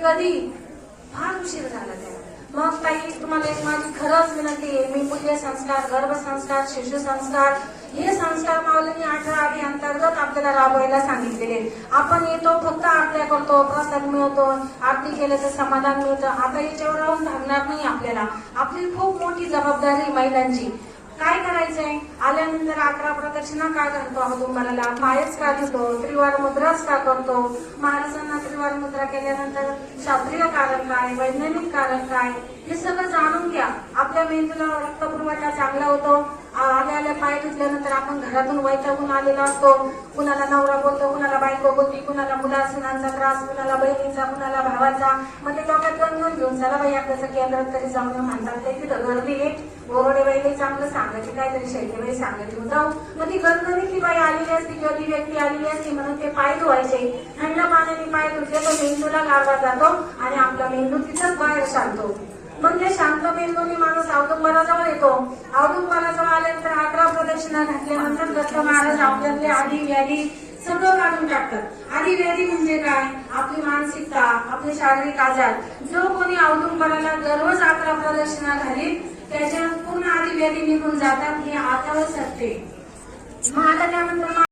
कधी फार उशीर झाला त्याला. मग ताई तुम्हाला एक माझी खरंच विनंती आहे, मी मूल्य संस्कार, गर्भसंस्कार, शिशु संस्कार हे संस्कार माऊलींनी 18 अंतर्गत आपल्याला राबवायला सांगितलेले. आपण येतो फक्त आरत्या करतो, प्रसाद मिळतो, आरती केल्याचं समाधान मिळतं. आता याच्यावर राहून थांबणार नाही आपल्याला. आपली खूप मोठी जबाबदारी महिलांची. काय करायचंय, आल्यानंतर 11 प्रदक्षिणा का घालतो औदुंबराला, पायच का धुतो, त्रिवार मुद्राच का करतो. महाराजांना त्रिवार मुद्रा केल्यानंतर शास्त्रीय कारण काय, वैज्ञानिक कारण काय, हे सगळं जाणून घ्या. आपल्या मेंदूला रक्तपुरवठा चांगला होतो. आल्या पाय धुतल्यानंतर आपण घरातून वैतागून आलेला असतो. कुणाला नवरा बोलतो, कुणाला बायको बोलती, कुणाला मुलासुनांचा त्रास, कुणाला बहिणीचा, कुणाला भावाचा. मग ते डोक्यात गणगण घेऊन चला बाई आपल्याचं केंद्रात तरी जाऊन म्हणतात. ते तिथं गर्दी आहे, बोरडे बाईला चांगलं सांगायची, काहीतरी शैलीबाई सांगायची जाऊ. मग ती गणगणी ती बाई आलेली असती किंवा ती व्यक्ती आलेली असती म्हणून ते पाय धुवायचे. थंड पाण्याने पाय धुतले तर मेंदूला गारवा जातो आणि आपला मेंदू तिथंच बाहेर शांतो. म्हणजे शांत मेंदूने माणूस औदुंबराजवळ येतो. औदुंबराजवळ आल्यानंतर 11 प्रदक्षिणा घातल्यानंतर दत्त महाराज आपल्यातले आधी व्याधी सगळं काढून टाकतात. आधी व्याधी म्हणजे काय, आपली मानसिकता, आपले शारीरिक आजार. जो कोणी औदुंबराला दररोज 11 प्रदक्षिणा घालील त्याच्या पूर्ण आधी व्याधी निघून जातात. हे आता सत्य. मग आता त्यानंतर